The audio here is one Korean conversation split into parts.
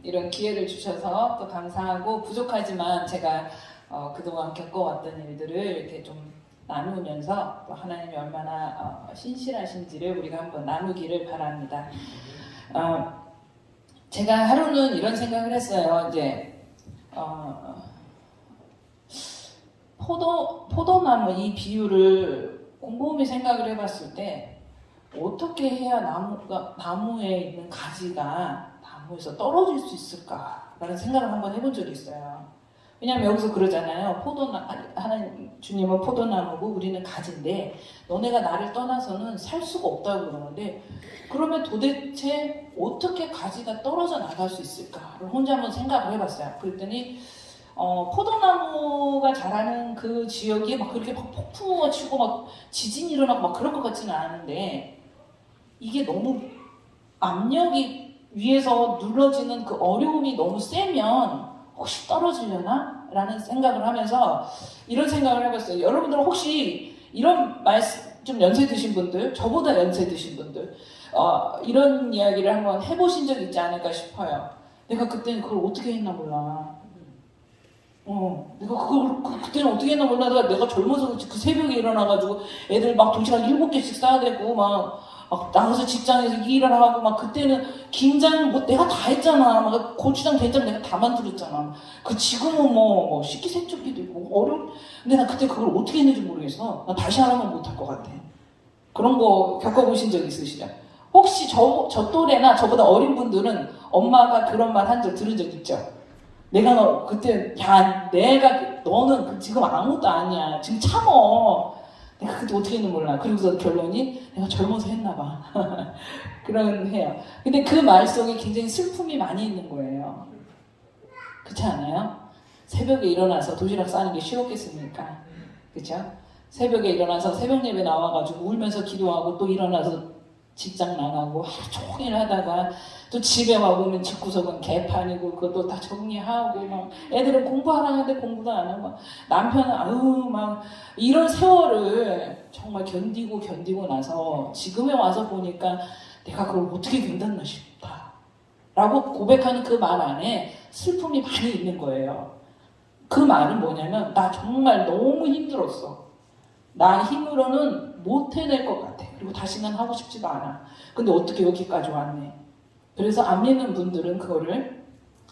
이런 기회를 주셔서 또 감사하고, 부족하지만 제가 그동안 겪어왔던 일들을 이렇게 좀 나누면서 또 하나님이 얼마나 신실하신지를 우리가 한번 나누기를 바랍니다. 제가 하루는 이런 생각을 했어요. 이제 포도나무 이 비유를 곰곰이 생각을 해봤을 때, 어떻게 해야 나무에 있는 가지가 나무에서 떨어질 수 있을까라는 생각을 한번 해본 적이 있어요. 왜냐하면 여기서 그러잖아요. 하나님 주님은 포도나무고 우리는 가지인데 너네가 나를 떠나서는 살 수가 없다고 그러는데, 그러면 도대체 어떻게 가지가 떨어져 나갈 수 있을까를 혼자 한번 생각을 해봤어요. 그랬더니 포도나무가 자라는 그 지역이 막 그렇게 막 폭풍우가 치고 막 지진이 일어나고 막 그럴 것 같지는 않은데, 이게 너무 압력이 위에서 눌러지는 그 어려움이 너무 세면 혹시 떨어지려나? 라는 생각을 하면서 이런 생각을 해봤어요. 여러분들은 혹시 이런 말씀, 좀 연세 드신 분들, 저보다 연세 드신 분들, 이런 이야기를 한번 해보신 적 있지 않을까 싶어요. 내가 그때는 그걸 어떻게 했나 몰라. 내가 그때는 어떻게 했나 몰라. 내가 젊어서 그렇지. 그 새벽에 일어나가지고 애들 막 도시락 7개씩 싸야 되고, 막 나가서 직장에서 일을 하고, 막 그때는 김장 뭐 내가 다 했잖아. 막 고추장, 된장 내가 다 만들었잖아. 그 지금은 뭐 식기세척기도 있고 근데 나 그때 그걸 어떻게 했는지 모르겠어. 나 다시 하라면 못할 것 같아. 그런 거 겪어보신 적 있으시죠? 혹시 저 또래나 저보다 어린 분들은 엄마가 그런 말 한 적 들은 적 있죠? 내가 그때, 너는 지금 아무것도 아니야. 지금 참어. 내가 그때 어떻게 했는지 몰라. 그리고서 결론이 내가 젊어서 했나 봐. 그런 해요. 근데 그 말 속에 굉장히 슬픔이 많이 있는 거예요. 그렇지 않아요? 새벽에 일어나서 도시락 싸는 게 쉬웠겠습니까? 그렇죠? 새벽에 일어나서 새벽 예배 나와가지고 울면서 기도하고, 또 일어나서 직장 나가고 하루 종일 하다가 또 집에 와보면 집구석은 개판이고 그것도 다 정리하고, 막 애들은 공부하라는데 공부도 안 하고, 남편은 막 이런 세월을 정말 견디고 나서 지금에 와서 보니까 내가 그걸 어떻게 견뎠나 싶다 라고 고백하는 그 말 안에 슬픔이 많이 있는 거예요. 그 말은 뭐냐면, 나 정말 너무 힘들었어. 나 힘으로는 못 해낼 것 같아. 그리고 다시는 하고 싶지도 않아. 근데 어떻게 여기까지 왔네. 그래서 안 믿는 분들은 그거를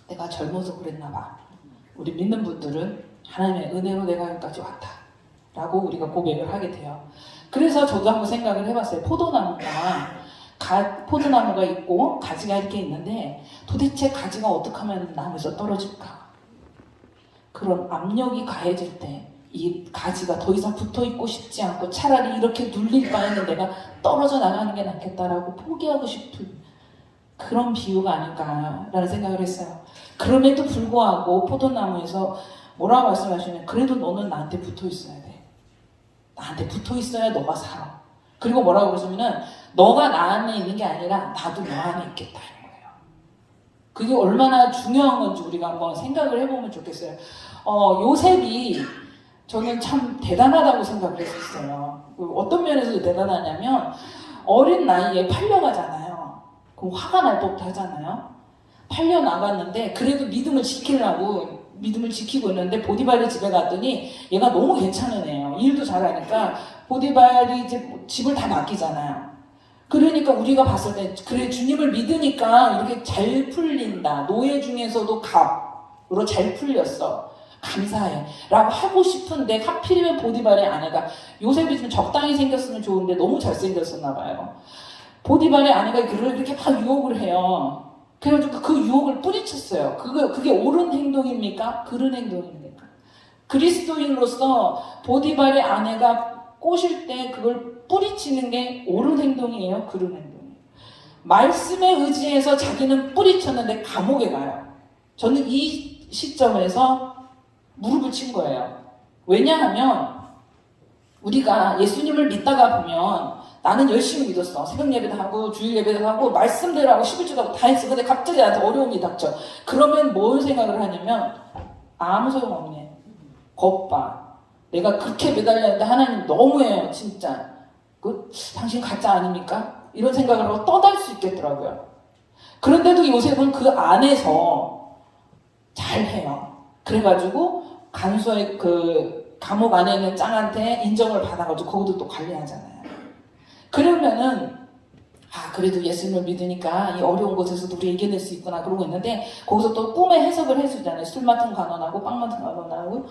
내가 젊어서 그랬나 봐. 우리 믿는 분들은 하나님의 은혜로 내가 여기까지 왔다 라고 우리가 고백을 하게 돼요. 그래서 저도 한번 생각을 해봤어요. 포도나무가 있고 가지가 이렇게 있는데, 도대체 가지가 어떻게 하면 나무에서 떨어질까? 그런 압력이 가해질 때 이 가지가 더 이상 붙어있고 싶지 않고, 차라리 이렇게 눌릴 바에는 내가 떨어져 나가는 게 낫겠다라고 포기하고 싶은 그런 비유가 아닐까라는 생각을 했어요. 그럼에도 불구하고 포도나무에서 뭐라고 말씀하시냐면, 그래도 너는 나한테 붙어 있어야 돼. 나한테 붙어 있어야 너가 살아. 그리고 뭐라고 그러시면은, 너가 나 안에 있는 게 아니라 나도 너 안에 있겠다. 그게 얼마나 중요한 건지 우리가 한번 생각을 해보면 좋겠어요. 요셉이 저는 참 대단하다고 생각을 했었어요. 어떤 면에서 대단하냐면, 어린 나이에 팔려가잖아요. 그럼 화가 날 법도 하잖아요. 팔려 나갔는데 그래도 믿음을 지키고 있는데, 보디발이 집에 갔더니 얘가 너무 괜찮은 애예요. 일도 잘하니까 보디발이 이제 집을 다 맡기잖아요. 그러니까 우리가 봤을 때, 그래, 주님을 믿으니까 이렇게 잘 풀린다. 노예 중에서도 갑으로 잘 풀렸어. 감사해. 라고 하고 싶은데, 하필이면 보디발의 아내가, 요셉이 좀 적당히 생겼으면 좋은데 너무 잘생겼었나 봐요. 보디발의 아내가 그를 이렇게 막 유혹을 해요. 그래가지고 그 유혹을 뿌리쳤어요. 그게 옳은 행동입니까? 그른 행동입니까? 그리스도인으로서 보디발의 아내가 꼬실 때 그걸 뿌리치는 게 옳은 행동이에요? 그른 행동이에요? 말씀에 의지해서 자기는 뿌리쳤는데 감옥에 가요. 저는 이 시점에서 무릎을 친 거예요. 왜냐하면 우리가 예수님을 믿다가 보면, 나는 열심히 믿었어. 새벽 예배도 하고 주일 예배도 하고 말씀대로 하고 11주도 하고 다 했어. 근데 갑자기 나한테 어려움이 닥쳐. 그러면 뭘 생각을 하냐면, 아무 소용없네. 겉봐. 내가 그렇게 매달렸는데 하나님 너무해요. 진짜. 당신 가짜 아닙니까? 이런 생각을 하고 떠날 수 있겠더라고요. 그런데도 요셉은 그 안에서 잘해요. 그래가지고 간수의 그 감옥 안에 있는 짱한테 인정을 받아가지고 거기도 또 관리하잖아요. 그러면은 그래도 예수님을 믿으니까 이 어려운 곳에서도 우리 이겨낼 수 있구나 그러고 있는데 거기서 또 꿈의 해석을 해주잖아요. 술 맡은 간원하고 빵 맡은 간원하고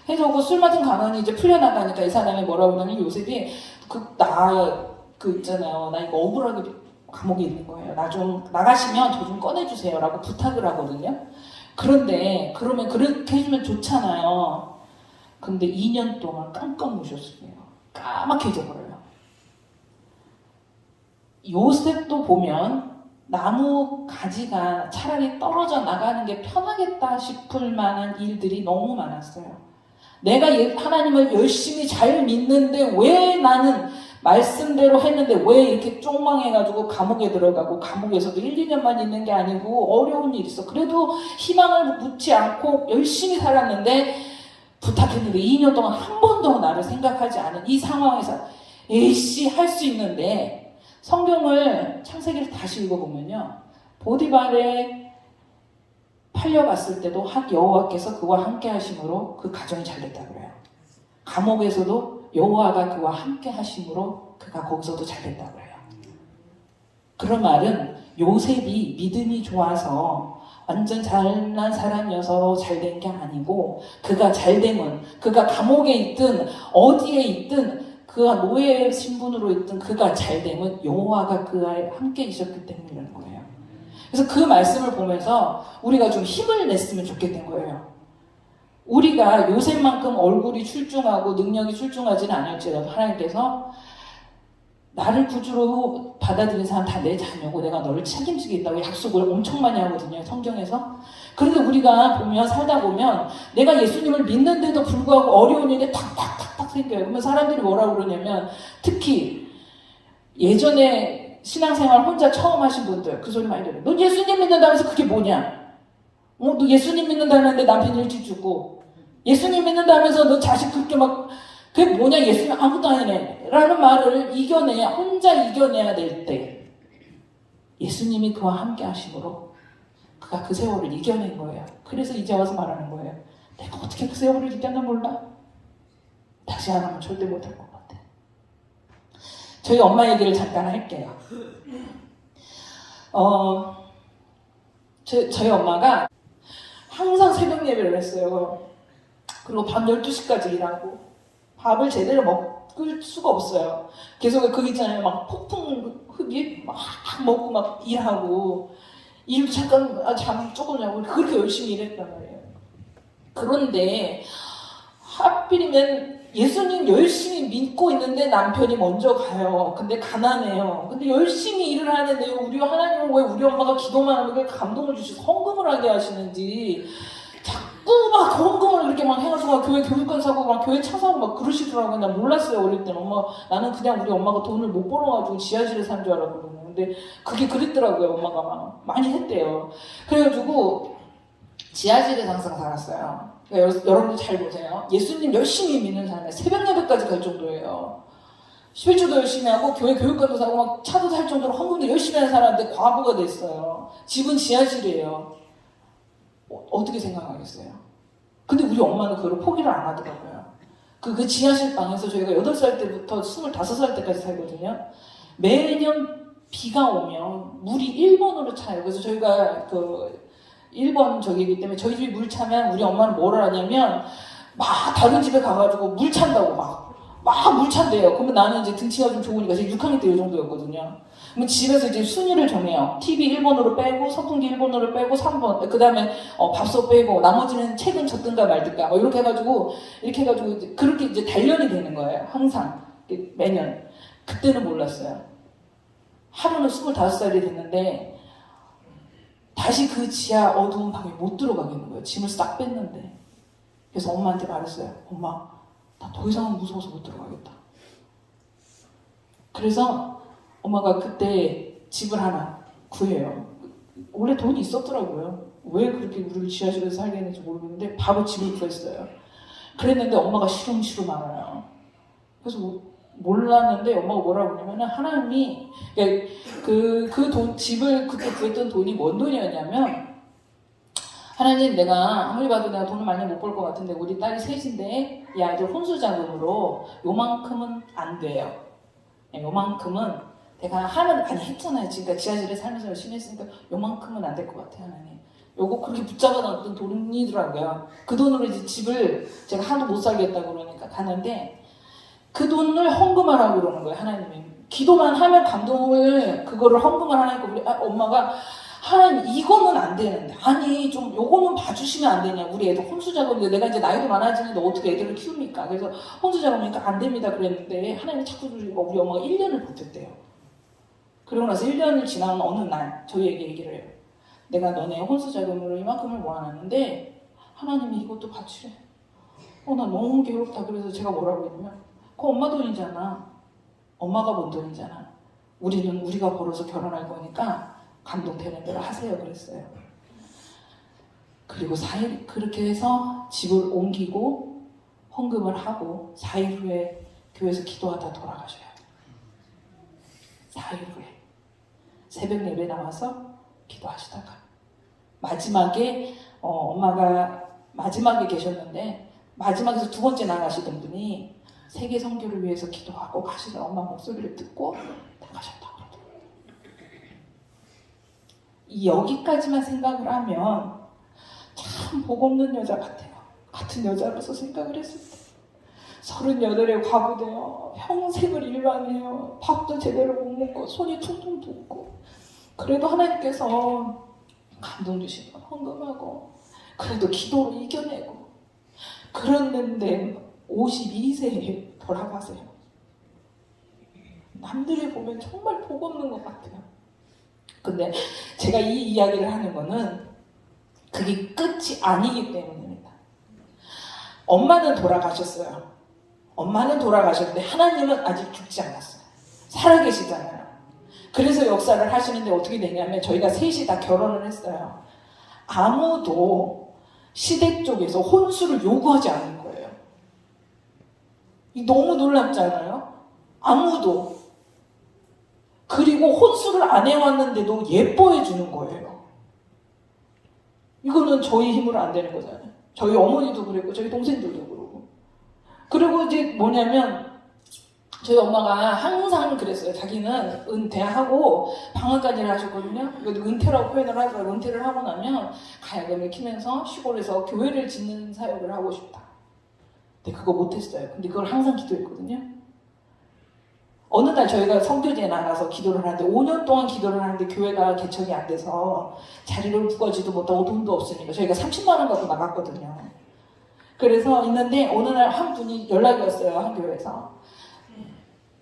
해서 술 맡은 간원이 이제 풀려나가니까 이 사람이 뭐라고 그러냐면 요셉이 있잖아요. 나 이거 억울하게 감옥에 있는 거예요. 나 좀 나가시면 저 좀 꺼내주세요 라고 부탁을 하거든요. 그런데 그러면 그렇게 해주면 좋잖아요. 근데 2년 동안 깜깜 무셨어요. 까맣게 잊어버려요. 요셉도 보면 나무 가지가 차라리 떨어져 나가는 게 편하겠다 싶을 만한 일들이 너무 많았어요. 내가 하나님을 열심히 잘 믿는데 왜 나는 말씀대로 했는데 왜 이렇게 쪽망해가지고 감옥에 들어가고 감옥에서도 1, 2년만 있는 게 아니고 어려운 일이 있어. 그래도 희망을 묻지 않고 열심히 살았는데 부탁했는데 2년 동안 한 번도 나를 생각하지 않은 이 상황에서 에이씨 할 수 있는데 성경을 창세기를 다시 읽어보면요. 보디발에 팔려갔을 때도 여호와께서 그와 함께 하심으로 그 가정이 잘 됐다고 그래요. 감옥에서도 여호와가 그와 함께 하심으로 그가 거기서도 잘 됐다고 해요. 그런 말은 요셉이 믿음이 좋아서 완전 잘난 사람이어서 잘 된 게 아니고 그가 잘됨은 그가 감옥에 있든 어디에 있든 그가 노예의 신분으로 있든 그가 잘됨은 여호와가 그와 함께 있었기 때문이라는 거예요. 그래서 그 말씀을 보면서 우리가 좀 힘을 냈으면 좋겠던 거예요. 우리가 요셉만큼 얼굴이 출중하고 능력이 출중하지는 않을지라도 하나님께서 나를 구주로 받아들인 사람 다 내 자녀고 내가 너를 책임지겠다고 약속을 엄청 많이 하거든요. 성경에서. 그런데 우리가 살다 보면 내가 예수님을 믿는데도 불구하고 어려운 일이 탁탁탁탁 생겨요. 그러면 사람들이 뭐라고 그러냐면 특히 예전에 신앙생활 혼자 처음 하신 분들 그 소리 많이 들어요. 넌 예수님 믿는다면서 그게 뭐냐? 너 예수님 믿는다는데 남편 일찍 죽고 예수님 믿는다면서 너 자식 그렇게 그게 뭐냐 예수님 아무것도 아니네 라는 말을 혼자 이겨내야 될 때 예수님이 그와 함께 하심으로 그가 그 세월을 이겨낸 거예요. 그래서 이제 와서 말하는 거예요. 내가 어떻게 그 세월을 이겼나 몰라? 다시 안 하면 절대 못할 것 같아. 저희 엄마 얘기를 잠깐 할게요. 저희 엄마가 항상 새벽 예배를 했어요. 그리고 밤 12시까지 일하고 밥을 제대로 먹을 수가 없어요. 계속 그거 있잖아요. 막 폭풍 흡입 막 먹고 막 일하고 일 잠깐 잠 조금 자고 그렇게 열심히 일했단 말이에요. 그런데 하필이면 예수님 열심히 믿고 있는데 남편이 먼저 가요. 근데 가난해요. 근데 열심히 일을 하는데 우리 하나님은 왜 우리 엄마가 기도만 하면 왜 감동을 주셔서 헌금을 하게 하시는지 자꾸 막 헌금을 이렇게 막 해가지고 막 교회 교육관 사고 막 교회 차 사고 막 그러시더라고요. 난 몰랐어요. 어릴 때는 나는 그냥 우리 엄마가 돈을 못 벌어가지고 지하실에 산 줄 알았거든요. 근데 그게 그랬더라고요. 엄마가 막 많이 했대요. 그래가지고 지하실에서 항상 살았어요. 그러니까 여러분들 잘 보세요. 예수님 열심히 믿는 사람이 새벽 예배까지 갈 정도예요. 11조도 열심히 하고 교회 교육관도 사고 막 차도 살 정도로 헌금도 열심히 하는 사람인데 과부가 됐어요. 집은 지하실이에요. 어떻게 생각하겠어요? 근데 우리 엄마는 그걸 포기를 안 하더라고요. 그 지하실 방에서 저희가 8살 때부터 25살 때까지 살거든요. 매년 비가 오면 물이 1번으로 차요. 그래서 저희가 1번 저기이기 때문에 저희 집이 물 차면 우리 엄마는 뭐를 하냐면 막 다른 집에 가가지고 물 찬다고 막 물 찬대요. 그러면 나는 이제 등치가 좀 좋으니까 제가 6학년 때 이 정도였거든요. 그럼 집에서 이제 순위를 정해요. TV 1번으로 빼고 선풍기 1번으로 빼고 3번 그 다음에 밥솥 빼고 나머지는 책은 줬든가 말든가 이렇게 해가지고 이제 그렇게 이제 단련이 되는 거예요. 항상 매년. 그때는 몰랐어요. 하루는 25살이 됐는데 다시 그 지하 어두운 방에 못 들어가겠는 거예요. 짐을 싹 뺐는데. 그래서 엄마한테 말했어요. 엄마, 나 더 이상은 무서워서 못 들어가겠다. 그래서 엄마가 그때 집을 하나 구해요. 원래 돈이 있었더라고요. 왜 그렇게 우리를 지하실에서 살게 했는지 모르겠는데 바로 집을 구했어요. 그랬는데 엄마가 시름시름 알아요. 그래서 몰랐는데 엄마가 뭐라고 하냐면 하나님이 집을 그때 구했던 돈이 뭔 돈이었냐면 하나님, 내가 아무리 봐도 내가 돈을 많이 못 벌 것 같은데 우리 딸이 셋인데 이 아이들 혼수 자금으로 요만큼은 안 돼요. 요만큼은 내가 하면 많이 했잖아요. 지금까지 지하실에 살면서 열심히 했으니까 요만큼은 안 될 것 같아요, 하나님. 요거 그렇게 붙잡아 놨던 돈이더라고요. 그 돈으로 이제 집을 제가 하도 못 살겠다고 그러니까 가는데 그 돈을 헌금하라고 그러는 거예요, 하나님이. 기도만 하면 감동을 그거를 헌금을 하니까 우리 엄마가 하나님 이거는 안 되는데 아니 좀 요거는 봐주시면 안 되냐. 우리 애들 혼수작업인데 내가 이제 나이도 많아지는데 어떻게 애들을 키웁니까? 그래서 혼수작업이니까 안 됩니다 그랬는데 하나님이 자꾸 우리 엄마가 1년을 버텼대요. 그러고 나서 1년을 지나는 어느 날 저희에게 얘기를 해요. 내가 너네 혼수자금으로 이만큼을 모아놨는데 하나님이 이것도 바치래. 나 너무 괴롭다. 그래서 제가 뭐라고 했냐면 그거 엄마 돈이잖아. 엄마가 번 돈이잖아. 우리는 우리가 벌어서 결혼할 거니까 감동되는 대로 하세요 그랬어요. 그리고 4일 그렇게 해서 집을 옮기고 헌금을 하고 4일 후에 교회에서 기도하다 돌아가셔요. 4일 후에 새벽 예배 나와서 기도하시다가 마지막에 엄마가 마지막에 계셨는데 마지막에서 두 번째 나가시던 분이 세계 선교를 위해서 기도하고 가시던 엄마 목소리를 듣고 나가셨다고 그러더라고요. 여기까지만 생각을 하면 참 복없는 여자 같아요. 같은 여자로서 생각을 했을 때 38에 과부되어 평생을 일반해요. 밥도 제대로 못 먹고 손이 퉁퉁 붓고 그래도 하나님께서 감동 주시고 헌금하고 그래도 기도로 이겨내고 그랬는데 52세에 돌아가세요. 남들이 보면 정말 복없는 것 같아요. 근데 제가 이 이야기를 하는 거는 그게 끝이 아니기 때문입니다. 엄마는 돌아가셨어요. 엄마는 돌아가셨는데 하나님은 아직 죽지 않았어요. 살아계시잖아요. 그래서 역사를 하시는데 어떻게 되냐면 저희가 셋이 다 결혼을 했어요. 아무도 시댁 쪽에서 혼수를 요구하지 않는 거예요. 너무 놀랍잖아요. 아무도. 그리고 혼수를 안 해왔는데도 예뻐해 주는 거예요. 이거는 저희 힘으로 안 되는 거잖아요. 저희 어머니도 그랬고 저희 동생들도 그러고. 그리고 이제 뭐냐면 저희 엄마가 항상 그랬어요. 자기는 은퇴하고 방학까지를 하셨거든요. 이것도 은퇴라고 표현을 하더라고요. 은퇴를 하고 나면 가야금을 키면서 시골에서 교회를 짓는 사역을 하고 싶다. 근데 그거 못했어요. 근데 그걸 항상 기도했거든요. 어느 날 저희가 성교제에 나가서 기도를 하는데 5년 동안 기도를 하는데 교회가 개척이 안 돼서 자리를 구하지도 못하고 돈도 없으니까 저희가 30만 원 갖고 나갔거든요. 그래서 있는데 어느 날 한 분이 연락이 왔어요. 한 교회에서.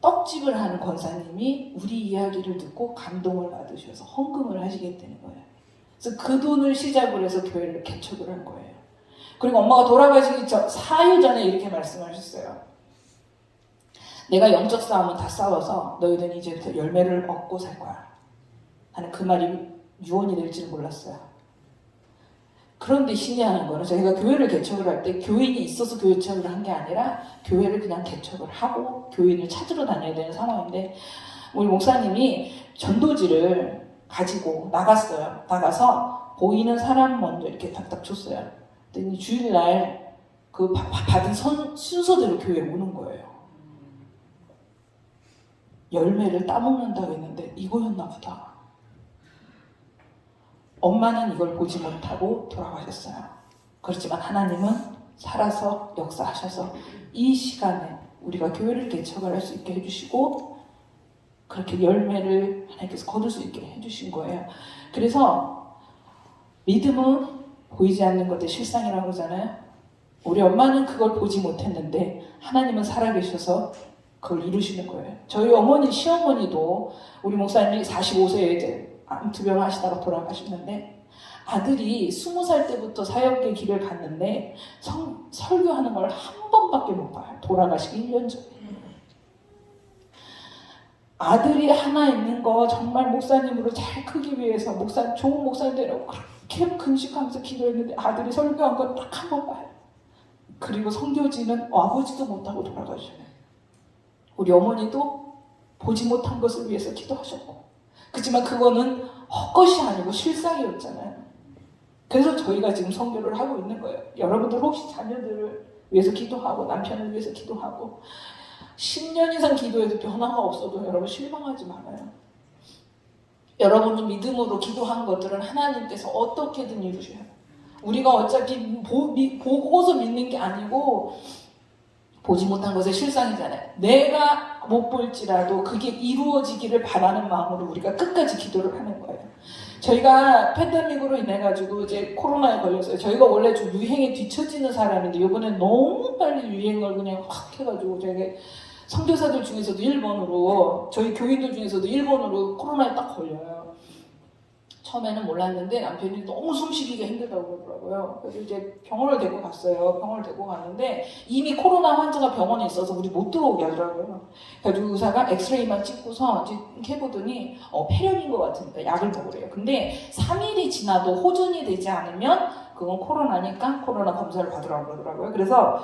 떡집을 하는 권사님이 우리 이야기를 듣고 감동을 받으셔서 헌금을 하시겠다는 거예요. 그래서 그 돈을 시작으로 해서 교회를 개척을 한 거예요. 그리고 엄마가 돌아가시기 4일 전에 이렇게 말씀하셨어요. 내가 영적 싸움은 다 싸워서 너희들은 이제부터 열매를 얻고 살 거야. 나는 그 말이 유언이 될지는 몰랐어요. 그런데 신기한 거는 저희가 교회를 개척을 할 때 교인이 있어서 개척을 한 게 아니라 교회를 그냥 개척을 하고 교인을 찾으러 다녀야 되는 상황인데 우리 목사님이 전도지를 가지고 나갔어요. 나가서 보이는 사람 먼저 이렇게 탁탁 줬어요. 그랬더니 주일날 그 받은 순서대로 교회에 오는 거예요. 열매를 따먹는다고 했는데 이거였나 보다. 엄마는 이걸 보지 못하고 돌아가셨어요. 그렇지만 하나님은 살아서 역사하셔서 이 시간에 우리가 교회를 개척을 할 수 있게 해주시고 그렇게 열매를 하나님께서 거둘 수 있게 해주신 거예요. 그래서 믿음은 보이지 않는 것들 실상이라고 그러잖아요. 우리 엄마는 그걸 보지 못했는데 하나님은 살아계셔서 그걸 이루시는 거예요. 저희 어머니, 시어머니도 우리 목사님이 45세에 이제 암투병 하시다가 돌아가셨는데 아들이 20살 때부터 사역의 길을 갔는데 설교하는 걸 한 번밖에 못 봐요. 돌아가시기 1년 전에. 아들이 하나 있는 거 정말 목사님으로 잘 크기 위해서 좋은 목사님 되라고 그렇게 근식하면서 기도했는데 아들이 설교한 건 딱 한 번 봐요. 그리고 성교지는 와보지도 못하고 돌아가셔요. 우리 어머니도 보지 못한 것을 위해서 기도하셨고 그렇지만 그거는 헛것이 아니고 실상이었잖아요. 그래서 저희가 지금 선교를 하고 있는 거예요. 여러분들 혹시 자녀들을 위해서 기도하고 남편을 위해서 기도하고 10년 이상 기도해도 변화가 없어도 여러분 실망하지 말아요. 여러분은 믿음으로 기도한 것들은 하나님께서 어떻게든 이루셔요. 우리가 어차피 보고서 믿는 게 아니고 보지 못한 것의 실상이잖아요. 내가 못 볼지라도 그게 이루어지기를 바라는 마음으로 우리가 끝까지 기도를 하는 거예요. 저희가 팬데믹으로 인해가지고 이제 코로나에 걸렸어요. 저희가 원래 좀 유행에 뒤처지는 사람인데 이번에 너무 빨리 유행을 그냥 확 해가지고 저희가 선교사들 중에서도 1번으로 저희 교인들 중에서도 1번으로 코로나에 딱 걸려요. 처음에는 몰랐는데 남편이 너무 숨쉬기가 힘들다고 그러더라고요. 그래서 이제 병원을 데리고 갔어요. 병원을 데리고 갔는데 이미 코로나 환자가 병원에 있어서 우리 못 들어오게 하더라고요. 그래서 의사가 엑스레이만 찍고서 이렇게 해보더니 폐렴인 것 같으니까 약을 먹으래요. 근데 3일이 지나도 호전이 되지 않으면 그건 코로나니까 코로나 검사를 받으라고 그러더라고요. 그래서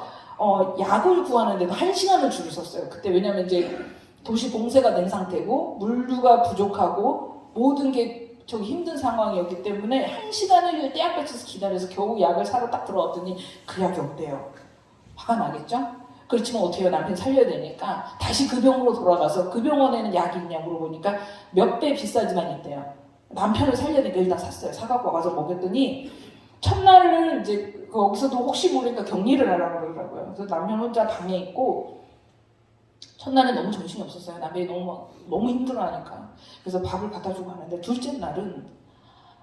약을 구하는데도 1시간을 줄을 섰어요. 그때 왜냐면 이제 도시 봉쇄가 된 상태고 물류가 부족하고 모든 게 저기 힘든 상황이었기 때문에 1시간을 떼약볕에서 기다려서 겨우 약을 사러 딱 들어왔더니 그 약이 없대요. 화가 나겠죠? 그렇지만 어떻게 해요? 남편 살려야 되니까 다시 그 병으로 돌아가서 그 병원에는 약이 있냐고 물어보니까 몇 배 비싸지만 있대요. 남편을 살려야 되니까 일단 샀어요. 사갖고 와서 먹였더니 첫날을 이제 거기서도 혹시 모르니까 격리를 하라고 그러더라고요. 그래서 남편 혼자 방에 있고 첫날은 너무 정신이 없었어요. 남편이 너무 힘들어하니까. 그래서 밥을 갖다 주고 하는데 둘째 날은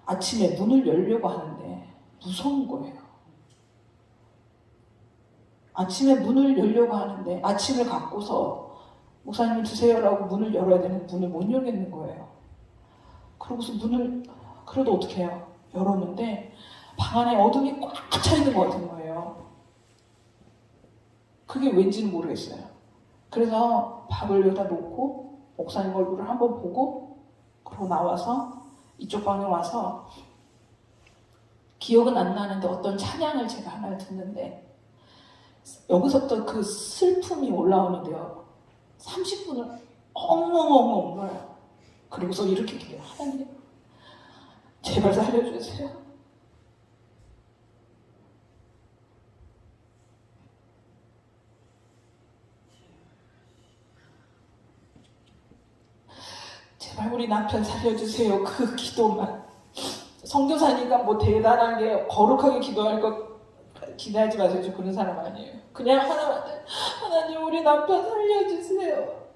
아침에 문을 열려고 하는데 무서운 거예요. 아침에 문을 열려고 하는데 아침을 갖고서 목사님 드세요라고 문을 열어야 되는데 문을 못 열겠는 거예요. 그러고서 문을 그래도 어떻게 해요? 열었는데 방 안에 어둠이 꽉 차 있는 것 같은 거예요. 그게 왠지는 모르겠어요. 그래서 밥을 여기다 놓고 목사님 얼굴을 한번 보고 그러고 나와서 이쪽 방에 와서 기억은 안 나는데 어떤 찬양을 제가 하나 듣는데 여기서부터 그 슬픔이 올라오는데요. 30분을 엉엉엉엉 울어요. 그리고서 이렇게 기도해요. 하나님 제발 살려주세요. 제발 우리 남편 살려주세요. 그 기도만. 선교사니까 뭐 대단하게 거룩하게 기도할 것 기대하지 마세요. 저 그런 사람 아니에요. 그냥 하나만 하나님 우리 남편 살려주세요.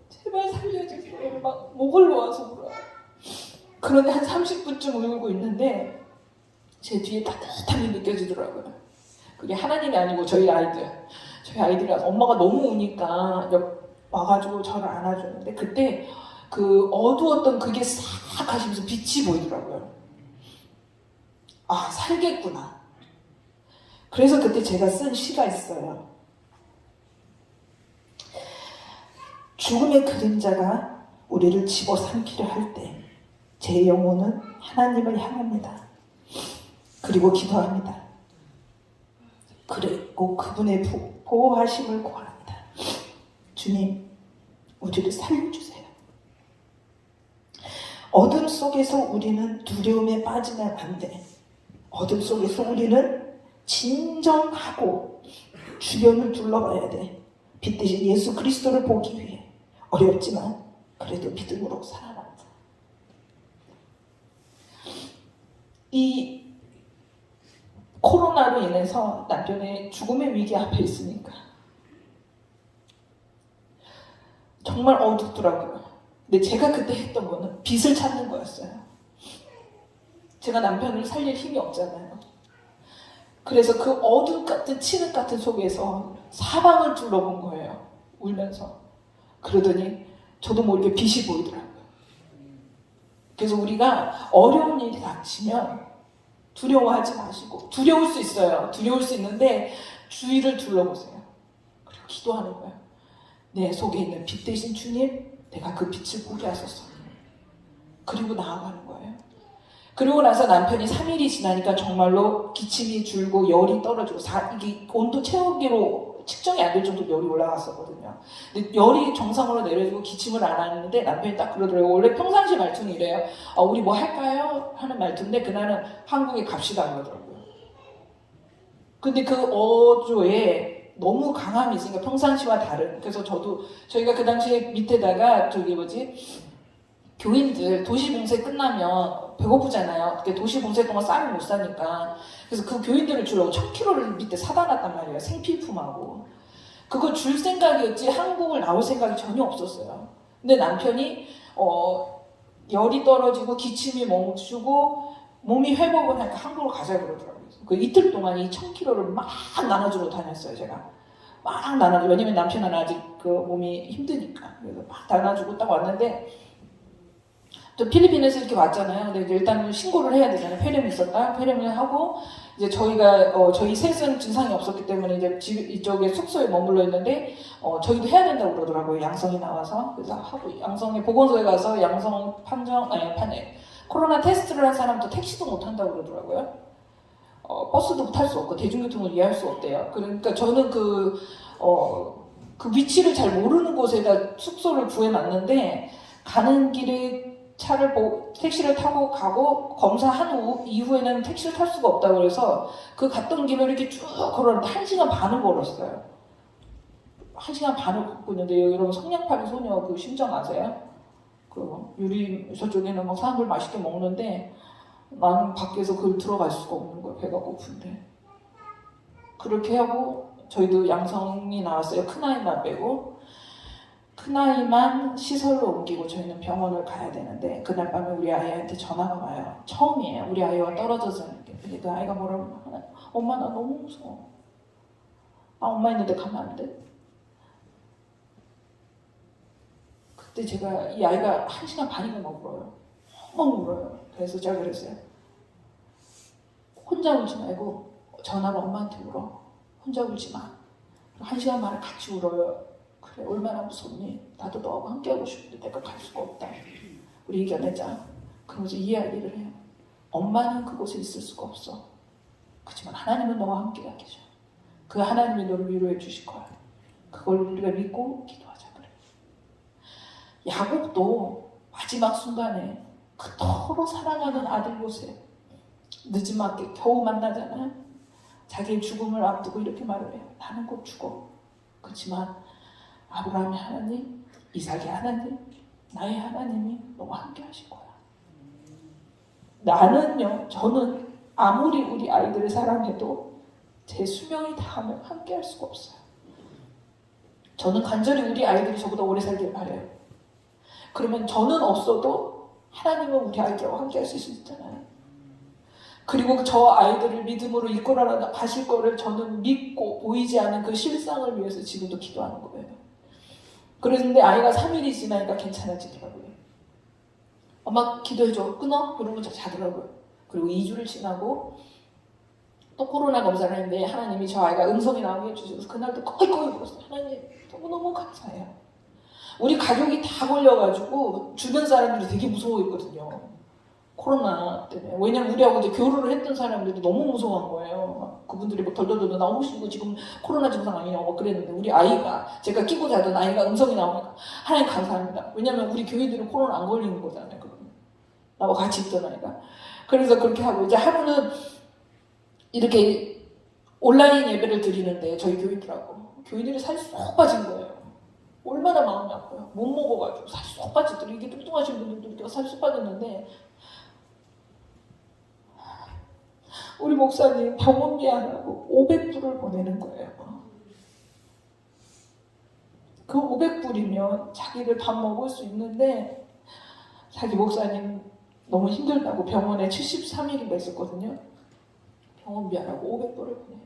제발 살려주세요. 막 목을 놓아서 울어요. 그런데 한 30분쯤 울고 있는데 제 뒤에 따뜻함이 느껴지더라고요. 그게 하나님이 아니고 저희 아이들이 엄마가 너무 우니까 와가지고 저를 안아주는데 그때 그 어두웠던 그게 싹 하시면서 빛이 보이더라고요. 아, 살겠구나. 그래서 그때 제가 쓴 시가 있어요. 죽음의 그림자가 우리를 집어삼키려 할 때 제 영혼은 하나님을 향합니다. 그리고 기도합니다. 그리고 그분의 보호하심을 구합니다. 주님, 우리를 살려주세요. 어둠 속에서 우리는 두려움에 빠지면 안 돼. 어둠 속에서 우리는 진정하고 주변을 둘러봐야 돼. 빛 대신 예수 그리스도를 보기 위해. 어렵지만 그래도 믿음으로 살아간다. 이 코로나로 인해서 남편의 죽음의 위기 앞에 있으니까 정말 어둡더라고요. 근데 제가 그때 했던 거는 빛을 찾는 거였어요. 제가 남편을 살릴 힘이 없잖아요. 그래서 그 어둠 같은 칠흑 같은 속에서 사방을 둘러본 거예요. 울면서. 그러더니 저도 모르게 빛이 보이더라고요. 그래서 우리가 어려운 일이 닥치면 두려워하지 마시고, 두려울 수 있어요. 두려울 수 있는데 주위를 둘러보세요. 그리고 기도하는 거예요. 내 속에 있는 빛 대신 주님, 내가 그 빛을 보게 하소서. 그리고 나아가는 거예요. 그리고 나서 남편이 3일이 지나니까 정말로 기침이 줄고 열이 떨어지고 이게 온도 채우기로 측정이 안 될 정도로 열이 올라갔었거든요. 근데 열이 정상으로 내려지고 기침을 안 하는데 남편이 딱 그러더라고요. 원래 평상시 말투는 이래요. 우리 뭐 할까요? 하는 말투인데 그날은 한국에 갑시다 그러더라고요. 근데 그 어조에 너무 강함이 있으니까 평상시와 다른. 그래서 저희가 그 당시에 밑에다가 교인들 도시봉쇄 끝나면 배고프잖아요. 도시봉쇄 동안 쌀을 못 사니까. 그래서 그 교인들을 주려고 1000kg를 밑에 사다 놨단 말이에요. 생필품하고. 그거 줄 생각이었지 한국을 나올 생각이 전혀 없었어요. 근데 남편이 열이 떨어지고 기침이 멈추고 몸이 회복을 하니까 한국으로 가자 그러더라고요. 그 이틀 동안 이 1000kg를 막 나눠주러 다녔어요. 제가 막 나눠주고. 왜냐면 남편은 아직 그 몸이 힘드니까. 그래서 막 나눠주고 딱 왔는데 또 필리핀에서 이렇게 왔잖아요. 근데 일단 신고를 해야 되잖아요. 폐렴이 있었다. 폐렴을 하고 이제 저희 셋은 증상이 없었기 때문에 이제 이쪽에 숙소에 머물러 있는데 저희도 해야 된다고 그러더라고요. 양성이 나와서. 그래서 하고 양성에 보건소에 가서 양성 코로나 테스트를 한 사람도 택시도 못 한다고 그러더라고요. 버스도 탈 수 없고 대중교통을 이해할 수 없대요. 그러니까 저는 그 위치를 잘 모르는 곳에다 숙소를 구해놨는데 가는 길에 택시를 타고 가고 검사한 이후에는 택시를 탈 수가 없다고 그래서 그 갔던 길을 이렇게 쭉 걸었는데 1시간 반을 걸었어요. 1시간 반을 걷고 있는데 여러분 성냥팔이 소녀 그 심정 아세요? 그 유리 저쪽에는 막 사람들 맛있게 먹는데 나는 밖에서 그걸 들어갈 수가 없는 거야. 배가 고픈데. 그렇게 하고 저희도 양성이 나왔어요. 큰아이만 빼고. 큰아이만 시설로 옮기고 저희는 병원을 가야 되는데 그날 밤에 우리 아이한테 전화가 와요. 처음이에요. 우리 아이와 떨어져서 이렇게. 근데 그 아이가 뭐라고 하나? 엄마 나 너무 무서워. 엄마 있는데 가면 안 돼? 그때 제가 이 아이가 1시간 반이나 막 울어요. 막 울어요. 그래서 제가 그랬어요. 혼자 울지 말고 전화로 엄마한테 울어. 혼자 울지 마. 1시간 반을 같이 울어요. 그래 얼마나 무섭니? 나도 너하고 함께하고 싶은데 내가 갈 수가 없다. 우리 이겨내자. 그러면서 이야기를 해요. 엄마는 그곳에 있을 수가 없어. 그렇지만 하나님은 너와 함께가 계셔. 그 하나님이 너를 위로해 주실 거야. 그걸 우리가 믿고 기도하자 그래. 야곱도 마지막 순간에 그토록 사랑하는 아들 요셉 늦지막히 겨우 만나잖아요. 자기의 죽음을 앞두고 이렇게 말을 해요. 나는 곧 죽어. 그렇지만 아브라함의 하나님, 이삭의 하나님, 나의 하나님이 너와 함께 하실 거야. 저는 아무리 우리 아이들을 사랑해도 제 수명이 닿으면 함께 할 수가 없어요. 저는 간절히 우리 아이들이 저보다 오래 살길 바라요. 그러면 저는 없어도 하나님은 우리 아이들하고 함께 할 수 있잖아요. 그리고 저 아이들을 믿음으로 이끌어 가실 거를 저는 믿고 보이지 않는 그 실상을 위해서 지금도 기도하는 거예요. 그런데 아이가 3일이 지나니까 괜찮아지더라고요. 엄마 기도해줘. 끊어? 그러면 자더라고요. 그리고 2주를 지나고 또 코로나 검사를 했는데 하나님이 저 아이가 음성이 나오게 해주셔서 그날도 꺼이꺼이 울었어요. 하나님 너무너무 감사해요. 우리 가족이 다 걸려가지고 주변 사람들이 되게 무서워했거든요. 코로나 때문에. 왜냐면 우리하고 이제 교류를 했던 사람들이 너무 무서워한 거예요. 막 그분들이 막 덜덜덜 나 혹시 이거 지금 코로나 증상 아니냐고 막 그랬는데 우리 아이가 제가 끼고 자던 아이가 음성이 나오니까 하나님 감사합니다. 왜냐면 우리 교회들은 코로나 안 걸리는 거잖아요. 그러면. 나와 같이 있던 아이가. 그래서 그렇게 하고 이제 하루는 이렇게 온라인 예배를 드리는데 저희 교인들이 살이 쏙 빠진 거예요. 얼마나 마음이 아파요. 못 먹어가지고 살이 쏙 빠지더라고요. 이게 뚱뚱하신 분들도 살이 쏙 빠졌는데 우리 목사님 병원비 안 하고 500불을 보내는 거예요. 그 500불이면 자기를 밥 먹을 수 있는데 자기 목사님 너무 힘들다고 병원에 73일인가 있었거든요. 병원비 안 하고 500불을 보내요.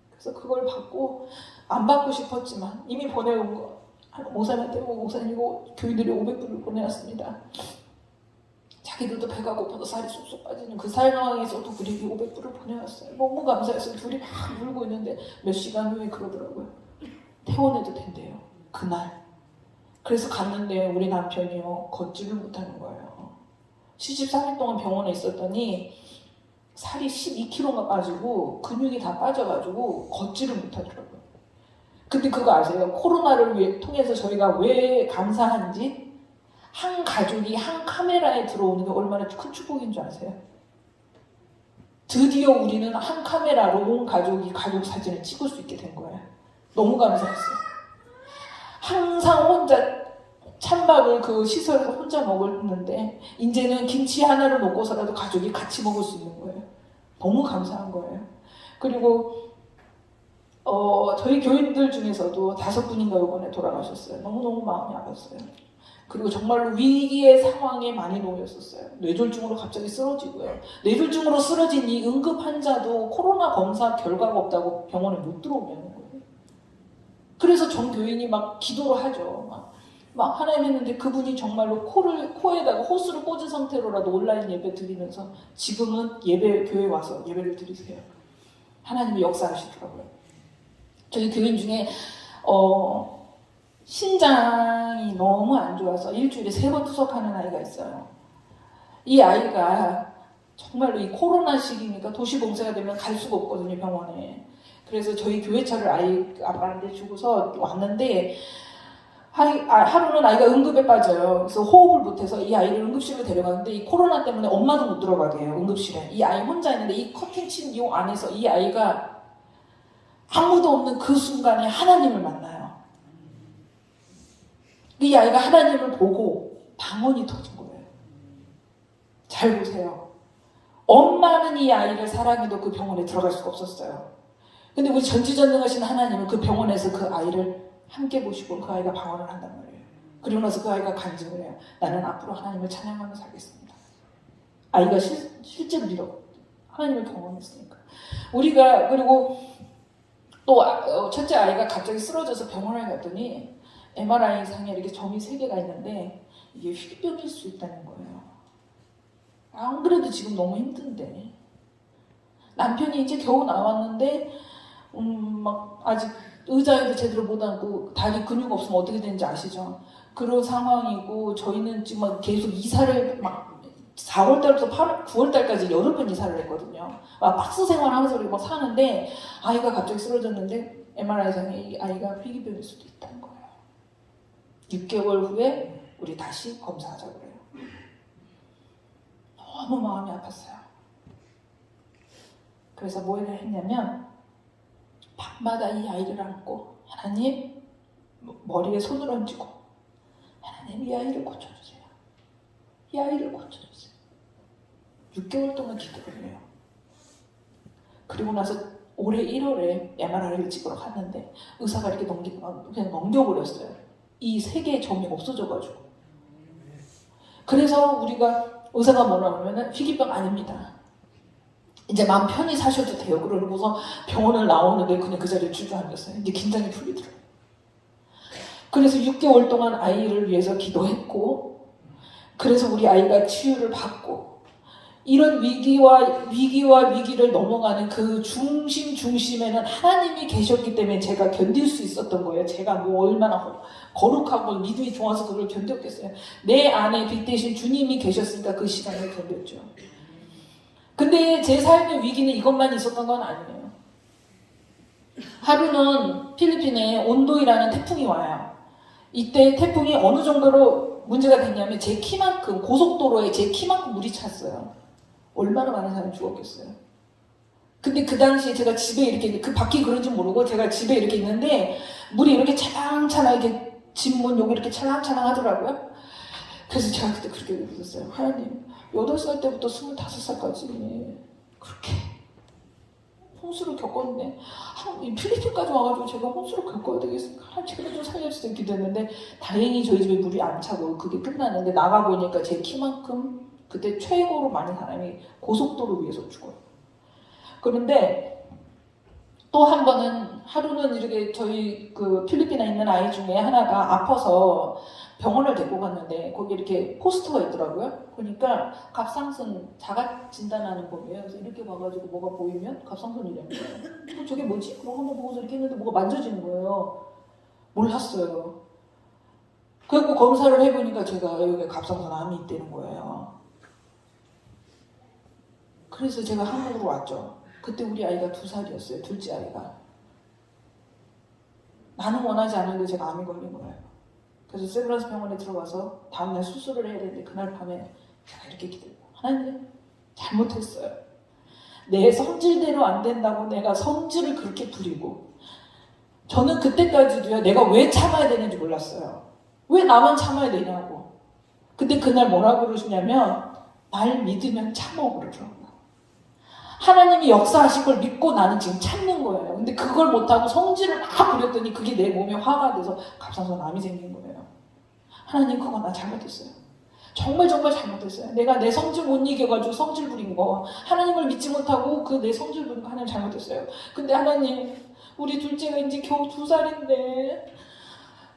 그래서 그걸 받고 안 받고 싶었지만 이미 보내온 거 목사님한테 목사님 이거 교인들이 500불을 보내왔습니다. 자기들도 배가 고파서 살이 쑥쑥 빠지는 그 상황에서도 우리에게 500불을 보내왔어요. 너무 감사해서 둘이 막 울고 있는데 몇 시간 후에 그러더라고요. 퇴원해도 된대요. 그날. 그래서 갔는데 우리 남편이요. 걷지를 못하는 거예요. 73일 동안 병원에 있었더니 살이 12kg가 빠지고 근육이 다 빠져가지고 걷지를 못하더라고요. 근데 그거 아세요? 코로나를 통해서 저희가 왜 감사한지? 한 가족이 한 카메라에 들어오는 게 얼마나 큰 축복인 줄 아세요? 드디어 우리는 한 카메라로 온 가족이 가족 사진을 찍을 수 있게 된 거예요. 너무 감사했어요. 항상 혼자 찬밥을 그 시설에서 혼자 먹었는데 이제는 김치 하나를 먹고서라도 가족이 같이 먹을 수 있는 거예요. 너무 감사한 거예요. 그리고 저희 교인들 중에서도 5분인가 이번에 돌아가셨어요. 너무너무 마음이 아팠어요. 그리고 정말로 위기의 상황에 많이 놓였었어요. 뇌졸중으로 갑자기 쓰러지고요. 뇌졸중으로 쓰러진 이 응급 환자도 코로나 검사 결과가 없다고 병원에 못 들어오게 하는 거예요. 그래서 전 교인이 막 기도를 하죠. 막 하나님 했는데 그분이 정말로 코에다가 호스를 꽂은 상태로라도 온라인 예배 드리면서 지금은 교회 와서 예배를 드리세요. 하나님이 역사하시더라고요. 저희 교인 중에 신장이 너무 안 좋아서 일주일에 3번 투석하는 아이가 있어요. 이 아이가 정말로 이 코로나 시기니까 도시봉쇄가 되면 갈 수가 없거든요, 병원에. 그래서 저희 교회차를 아빠한테 주고서 왔는데 하루는 아이가 응급에 빠져요. 그래서 호흡을 못해서 이 아이를 응급실로 데려가는데 이 코로나 때문에 엄마도 못 들어가게 해요, 응급실에. 이 아이 혼자 있는데 이 커튼 친 이 안에서 이 아이가 아무도 없는 그 순간에 하나님을 만나요. 이 아이가 하나님을 보고 방언이 터진 거예요. 잘 보세요. 엄마는 이 아이를 사랑해도 그 병원에 들어갈 수가 없었어요. 근데 우리 전지전능하신 하나님은 그 병원에서 그 아이를 함께 보시고 그 아이가 방언을 한단 말이에요. 그리고 나서 그 아이가 간증을 해요. 나는 앞으로 하나님을 찬양하며 살겠습니다. 아이가 실제로 하나님을 경험했으니까. 우리가 그리고 또 첫째 아이가 갑자기 쓰러져서 병원에 갔더니 MRI 상에 이렇게 점이 3개가 있는데 이게 휘병일 수 있다는 거예요. 안 그래도 지금 너무 힘든데 남편이 이제 겨우 나왔는데 막 아직 의자에도 제대로 못 앉고 다리 근육 없으면 어떻게 되는지 아시죠? 그런 상황이고 저희는 지금 계속 이사를 막 4월달부터 9월달까지 8번 이사를 했거든요. 막 박스 생활하면서 우리 막 사는데 아이가 갑자기 쓰러졌는데 MRI상에 이 아이가 희귀병일 수도 있다는 거예요. 6개월 후에 우리 다시 검사하자고 그래요. 너무 마음이 아팠어요. 그래서 뭐 했냐면 밤마다 이 아이를 안고 하나님 머리에 손을 얹고 하나님 이 아이를 고쳐주세요. 이 아이를 고쳐주세요. 6개월 동안 기도를 해요. 그리고 나서 올해 1월에 MRI를 찍으러 갔는데 의사가 이렇게 그냥 넘겨버렸어요. 이 3개의 점이 없어져가지고. 그래서 우리가 의사가 뭐라 그러면 희귀병 아닙니다. 이제 마음 편히 사셔도 돼요. 그러고서 병원을 나오는데 그냥 그 자리에 주저앉았어요. 이제 긴장이 풀리더라고요. 그래서 6개월 동안 아이를 위해서 기도했고 그래서 우리 아이가 치유를 받고 이런 위기를 넘어가는 그 중심에는 하나님이 계셨기 때문에 제가 견딜 수 있었던 거예요. 제가 뭐 얼마나 거룩하고 믿음이 좋아서 그걸 견뎠겠어요. 내 안에 빛 대신 주님이 계셨으니까 그 시간을 견뎠죠. 근데 제 삶의 위기는 이것만 있었던 건 아니에요. 하루는 필리핀에 온도이라는 태풍이 와요. 이때 태풍이 어느 정도로 문제가 됐냐면 제 키만큼 고속도로에 제 키만큼 물이 찼어요. 얼마나 많은 사람이 죽었겠어요. 근데 그 당시에 제가 집에 이렇게 그 밖이 그런지 모르고 제가 집에 이렇게 있는데 물이 이렇게 찰랑찰랑 이렇게 집문 여기 이렇게 찰랑찰랑 하더라고요. 그래서 제가 그때 그렇게 느꼈어요. 하나님 8살 때부터 25살까지 그렇게 홍수를 겪었는데 필리핀까지 와가지고 제가 홍수를 겪어야 되겠습니까? 하나님 제발 좀 살려주세요 기도했는데 다행히 저희 집에 물이 안 차고 그게 끝났는데 나가보니까 제 키만큼 그때 최고로 많은 사람이 고속도로 위에서 죽어요. 그런데 또 한 번은 하루는 이렇게 저희 그 필리핀에 있는 아이 중에 하나가 아파서 병원을 데리고 갔는데 거기 이렇게 포스터가 있더라고요. 그러니까 갑상선 자가 진단하는 법이에요. 그래서 이렇게 봐가지고 뭐가 보이면 갑상선이라는 거예요. 저게 뭐지? 그런 거 보고서 이렇게 했는데 뭐가 만져지는 거예요. 몰랐어요. 그래서 검사를 해보니까 제가 여기 갑상선 암이 있다는 거예요. 그래서 제가 한국으로 왔죠. 그때 우리 아이가 2살이었어요. 둘째 아이가. 나는 원하지 않았는데 제가 암이 걸린 거예요. 그래서 세브란스 병원에 들어가서 다음날 수술을 해야 되는데 그날 밤에 제가 이렇게 기도해요. 하나님, 잘못했어요. 내 성질대로 안 된다고 내가 성질을 그렇게 부리고, 저는 그때까지도요, 내가 왜 참아야 되는지 몰랐어요. 왜 나만 참아야 되냐고. 근데 그날 뭐라고 그러시냐면, 날 믿으면 참어 그러더라고요. 하나님이 역사하신 걸 믿고 나는 지금 참는 거예요. 근데 그걸 못하고 성질을 막 부렸더니 그게 내 몸에 화가 돼서 갑상선암이 생긴 거예요. 하나님, 그거 나 잘못했어요. 정말 잘못했어요. 내가 내 성질 못 이겨가지고 성질 부린 거, 하나님을 믿지 못하고 그 내 성질 부린 거 하나님 잘못했어요. 근데 하나님, 우리 둘째가 이제 겨우 2살인데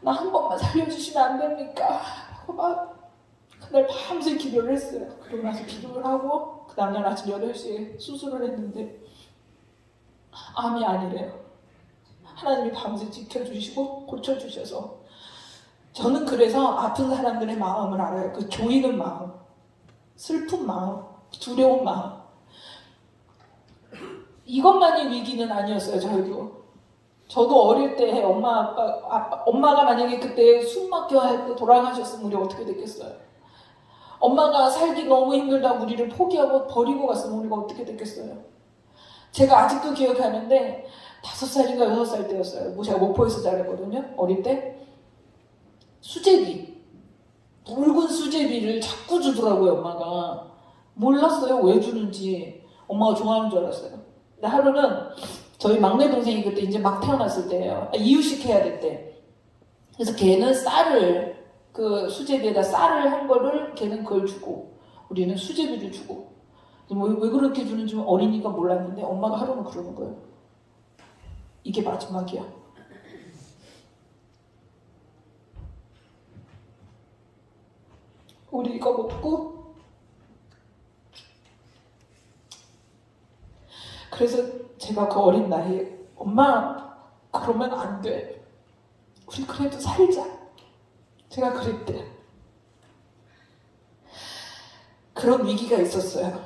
나 한 번만 살려주시면 안 됩니까? 하고 막 그날 밤새 기도를 했어요. 그러고 나서 기도를 하고 그 다음날 아침 8시에 수술을 했는데 암이 아니래요. 하나님이 밤새 지켜주시고 고쳐주셔서, 저는 그래서 아픈 사람들의 마음을 알아요. 그 조이는 마음, 슬픈 마음, 두려운 마음. 이것만이 위기는 아니었어요. 저도 어릴 때 엄마가 만약에 그때 숨 막혀 돌아가셨으면 우리 어떻게 됐겠어요? 엄마가 살기 너무 힘들다 우리를 포기하고 버리고 갔으면 우리가 어떻게 됐겠어요? 제가 아직도 기억하는데 5살인가 6살 때였어요. 제가 목포에서 자랐거든요. 어릴 때. 수제비, 붉은 수제비를 자꾸 주더라고요. 엄마가. 몰랐어요. 왜 주는지. 엄마가 좋아하는 줄 알았어요. 근데 하루는 저희 막내 동생이 그때 이제 막 태어났을 때예요. 이유식 해야 될 때. 그래서 걔는 쌀을, 그 수제비에다 쌀을 한 거를 걔는 그걸 주고 우리는 수제비를 주고. 왜 그렇게 주는지 어린이가 몰랐는데 엄마가 하루는 그러는 거예요. 이게 마지막이야. 우리 이거 먹고. 그래서 제가 그 어린 나이에 엄마, 그러면 안 돼. 우리 그래도 살자. 제가 그랬대. 그런 위기가 있었어요.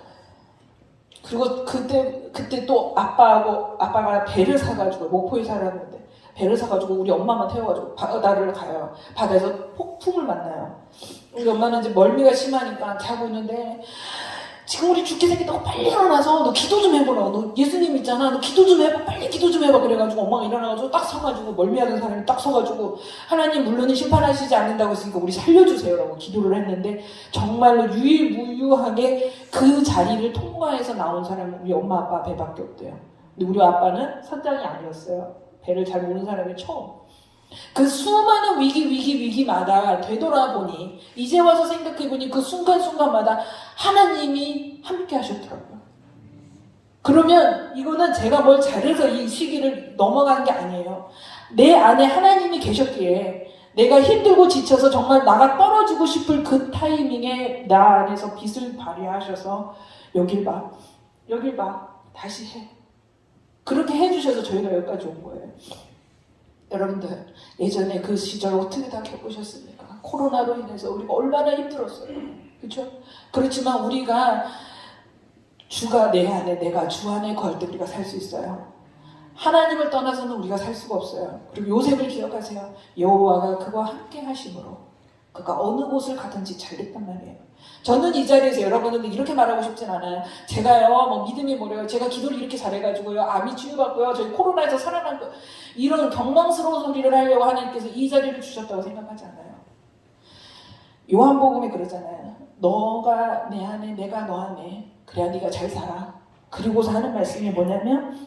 그리고 그때 또 아빠가 배를 사가지고, 목포에 살았는데 배를 사가지고 우리 엄마만 태워가지고 바다를 가요. 바다에서 폭풍을 만나요. 우리 엄마는 이제 멀미가 심하니까 자고 있는데, 지금 우리 죽게 생겼다고 빨리 일어나서 너 기도 좀 해보라. 너 예수님 있잖아. 너 기도 좀 해봐. 빨리 기도 좀 해봐. 그래가지고 엄마가 일어나가지고 딱 서가지고, 멀미하는 사람이 딱 서가지고, 하나님 물론은 심판하시지 않는다고 했으니까 우리 살려주세요라고 기도를 했는데, 정말로 유일무이하게 그 자리를 통과해서 나온 사람은 우리 엄마 아빠 배밖에 없대요. 근데 우리 아빠는 선장이 아니었어요. 배를 잘 모르는 사람이 처음. 그 수많은 위기마다 되돌아보니, 이제 와서 생각해보니 그 순간순간마다 하나님이 함께 하셨더라고요. 그러면 이거는 제가 뭘 잘해서 이 시기를 넘어간 게 아니에요. 내 안에 하나님이 계셨기에 내가 힘들고 지쳐서 정말 나가 떨어지고 싶을 그 타이밍에 나 안에서 빛을 발휘하셔서 여길 봐, 다시 해. 그렇게 해주셔서 저희가 여기까지 온 거예요. 여러분들, 예전에 그 시절 어떻게 다 겪으셨습니까? 코로나로 인해서 우리가 얼마나 힘들었어요. 그렇죠? 그렇지만 우리가 주가 내 안에, 내가 주 안에 거할 때 우리가 살 수 있어요. 하나님을 떠나서는 우리가 살 수가 없어요. 그리고 요셉을 기억하세요. 여호와가 그와 함께 하심으로 그가 어느 곳을 가든지 잘 됐단 말이에요. 저는 이 자리에서 여러분들 이렇게 말하고 싶진 않아요. 제가요, 뭐 믿음이 뭐래요. 제가 기도를 이렇게 잘해가지고요, 암이 치유받고요, 저희 코로나에서 살아난 거, 이런 경망스러운 소리를 하려고 하나님께서 이 자리를 주셨다고 생각하지 않아요. 요한복음에 그러잖아요. 너가 내 안에, 내가 너 안에, 그래야 네가 잘 살아. 그리고서 하는 말씀이 뭐냐면,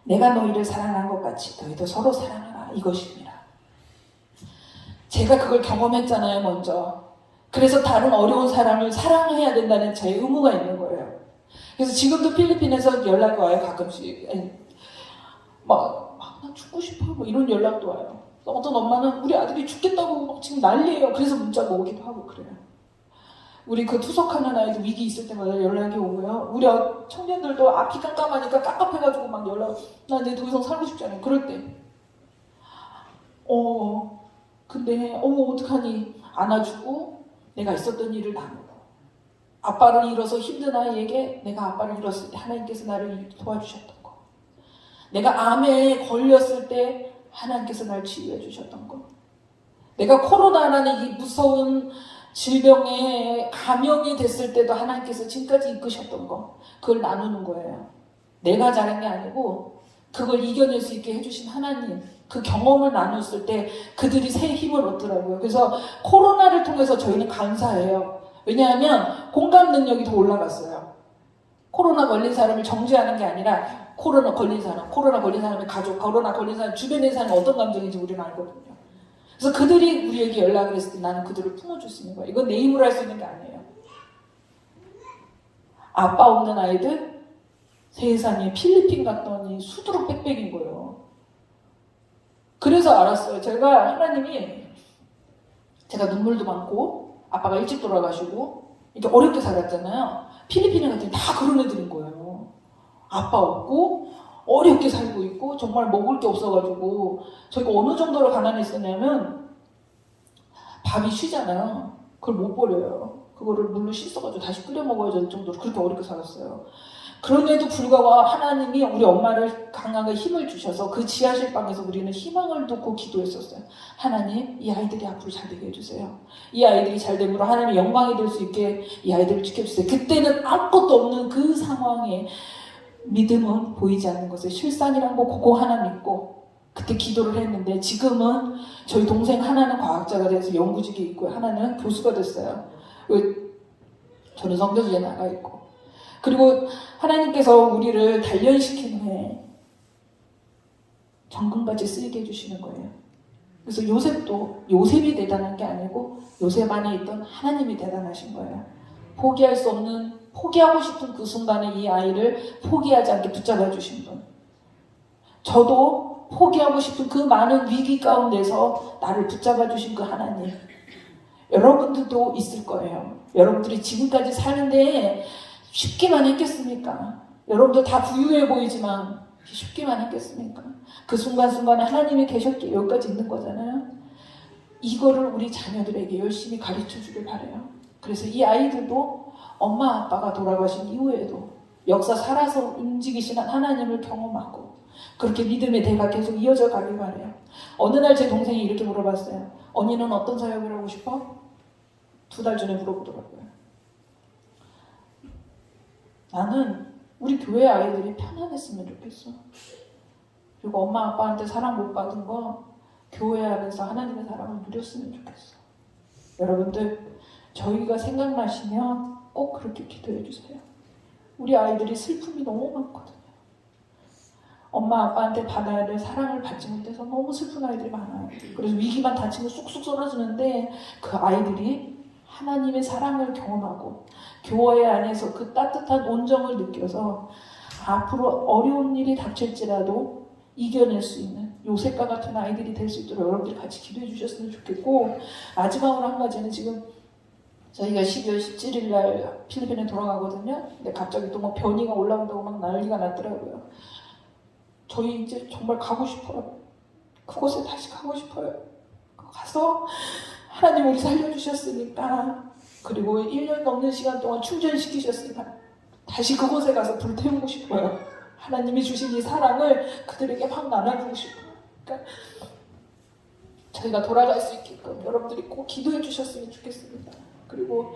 내가 너희를 사랑한 것 같이 너희도 서로 사랑하라, 이것입니다. 제가 그걸 경험했잖아요, 먼저. 그래서 다른 어려운 사람을 사랑해야 된다는 제 의무가 있는 거예요. 그래서 지금도 필리핀에서 연락이 와요, 가끔씩. 나 죽고 싶어, 뭐 이런 연락도 와요. 어떤 엄마는 우리 아들이 죽겠다고 지금 난리예요. 그래서 문자가 오기도 하고 그래요. 우리 그 투석하는 아이도 위기 있을 때마다 연락이 오고요. 우리 청년들도 앞이 깜깜하니까 깝깝해가지고 막 연락, 나 이제 더 이상 살고 싶지 않아요. 그럴 때. 근데 어떡하니. 안아주고 내가 있었던 일을 나누고, 아빠를 잃어서 힘든 아이에게 내가 아빠를 잃었을 때 하나님께서 나를 도와주셨던 거, 내가 암에 걸렸을 때 하나님께서 날 치유해 주셨던 것. 내가 코로나라는 이 무서운 질병에 감염이 됐을 때도 하나님께서 지금까지 이끄셨던 거. 그걸 나누는 거예요. 내가 잘한 게 아니고 그걸 이겨낼 수 있게 해주신 하나님. 그 경험을 나눴을 때 그들이 새 힘을 얻더라고요. 그래서 코로나를 통해서 저희는 감사해요. 왜냐하면 공감 능력이 더 올라갔어요. 코로나 걸린 사람을 정죄하는 게 아니라 코로나 걸린 사람의 가족, 코로나 걸린 사람 주변에 사는 어떤 감정인지 우리는 알거든요. 그래서 그들이 우리에게 연락을 했을 때 나는 그들을 품어줄 수 있는 거야. 이건 내 힘으로 할 수 있는 게 아니에요. 아빠 없는 아이들 세상에 필리핀 갔더니 수두룩 빽빽인 거예요. 그래서 알았어요. 제가 눈물도 많고 아빠가 일찍 돌아가시고 이렇게 어렵게 살았잖아요. 필리핀에 갔더니 다 그런 애들인 거예요. 아빠 없고 어렵게 살고 있고 정말 먹을 게 없어가지고 저희가 어느 정도로 가난했었냐면 밥이 쉬잖아요. 그걸 못 버려요. 그거를 물로 씻어가지고 다시 끓여 먹어야 될 정도로 그렇게 어렵게 살았어요. 그럼에도 불구하고 하나님이 우리 엄마를 강하게 힘을 주셔서 그 지하실 방에서 우리는 희망을 두고 기도했었어요. 하나님, 이 아이들이 앞으로 잘 되게 해주세요. 이 아이들이 잘 됨으로 하나님의 영광이 될 수 있게 이 아이들을 지켜주세요. 그때는 아무것도 없는 그 상황에 믿음은 보이지 않는 것에 실상이란 거 그거 하나 믿고 그때 기도를 했는데 지금은 저희 동생 하나는 과학자가 돼서 연구직에 있고 하나는 교수가 됐어요. 저는 성교지에 나가 있고 그리고 하나님께서 우리를 단련시킨 후에 정금같이 쓰이게 해주시는 거예요. 그래서 요셉이 대단한 게 아니고 요셉 안에 있던 하나님이 대단하신 거예요. 포기할 수 없는, 포기하고 싶은 그 순간에 이 아이를 포기하지 않게 붙잡아 주신 분. 저도 포기하고 싶은 그 많은 위기 가운데서 나를 붙잡아 주신 그 하나님. 여러분들도 있을 거예요. 여러분들이 지금까지 사는데 쉽게만 했겠습니까? 여러분들 다 부유해 보이지만 쉽게만 했겠습니까? 그 순간순간에 하나님이 계셨기에 여기까지 있는 거잖아요. 이거를 우리 자녀들에게 열심히 가르쳐 주길 바라요. 그래서 이 아이들도 엄마 아빠가 돌아가신 이후에도 역사 살아서 움직이시는 하나님을 경험하고 그렇게 믿음의 대가 계속 이어져 가길 바라요. 어느 날 제 동생이 이렇게 물어봤어요. 언니는 어떤 사역을 하고 싶어? 2달 전에 물어보더라고요. 나는 우리 교회 아이들이 편안했으면 좋겠어. 그리고 엄마 아빠한테 사랑 못 받은 거 교회 안에서 하나님의 사랑을 누렸으면 좋겠어. 여러분들 저희가 생각나시면 꼭 그렇게 기도해 주세요. 우리 아이들이 슬픔이 너무 많거든요. 엄마 아빠한테 받아야 될 사랑을 받지 못해서 너무 슬픈 아이들이 많아요. 그래서 위기만 닥치면 쑥쑥 쏟아지는데 그 아이들이 하나님의 사랑을 경험하고 교회 안에서 그 따뜻한 온정을 느껴서 앞으로 어려운 일이 닥칠지라도 이겨낼 수 있는 요셉과 같은 아이들이 될 수 있도록 여러분들이 같이 기도해 주셨으면 좋겠고 마지막으로 한 가지는 지금 저희가 12월 17일 날 필리핀에 돌아가거든요. 근데 갑자기 또 막 변이가 올라온다고 막 난리가 났더라고요. 저희 이제 정말 가고 싶어요. 그곳에 다시 가고 싶어요. 가서 하나님 우리 살려주셨으니까 그리고 1년 넘는 시간 동안 충전시키셨으니까 다시 그곳에 가서 불태우고 싶어요. 하나님이 주신 이 사랑을 그들에게 막 나눠주고 싶어요. 그러니까 저희가 돌아갈 수 있게끔 여러분들이 꼭 기도해 주셨으면 좋겠습니다. 그리고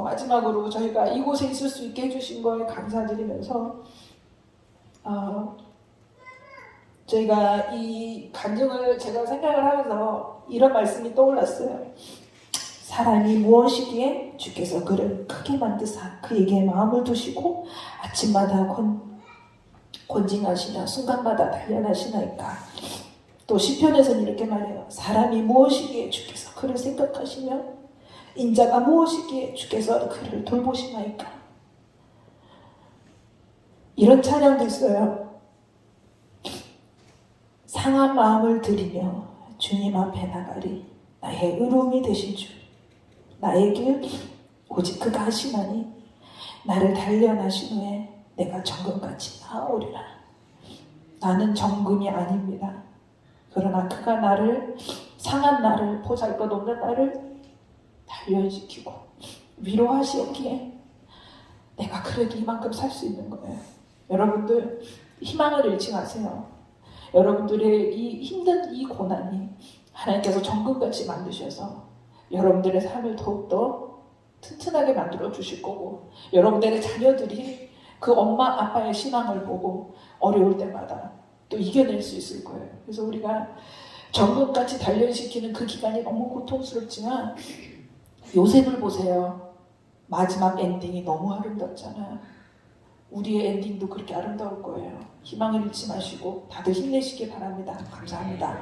마지막으로 저희가 이곳에 있을 수 있게 해주신 거에 감사드리면서 저희가 이 간증을 제가 생각을 하면서 이런 말씀이 떠올랐어요. 사람이 무엇이기에 주께서 그를 크게 만드사 그에게 마음을 두시고 아침마다 권징하시나 순간마다 단련하시나이까. 또 시편에서는 이렇게 말해요. 사람이 무엇이기에 주께서 그를 생각하시며 인자가 무엇이기에 주께서 그를 돌보시나이까. 이런 찬양도 있어요. 상한 마음을 들이며 주님 앞에 나가리. 나의 의로움이 되신 주 나의 길 오직 그가 하시나니 나를 단련하신 후에 내가 정금같이 나아오리라. 나는 정금이 아닙니다. 그러나 그가 나를 상한 나를 보잘것없는 나를 단련시키고 위로하시기에 내가 그래도 이만큼 살 수 있는 거예요. 여러분들 희망을 잃지 마세요. 여러분들의 이 힘든 이 고난이 하나님께서 정금같이 만드셔서 여러분들의 삶을 더욱더 튼튼하게 만들어 주실 거고, 여러분들의 자녀들이 그 엄마 아빠의 신앙을 보고 어려울 때마다 또 이겨낼 수 있을 거예요. 그래서 우리가 정금같이 단련시키는 그 기간이 너무 고통스럽지만 요셉을 보세요. 마지막 엔딩이 너무 아름답잖아요. 우리의 엔딩도 그렇게 아름다울 거예요. 희망을 잃지 마시고 다들 힘내시길 바랍니다. 감사합니다.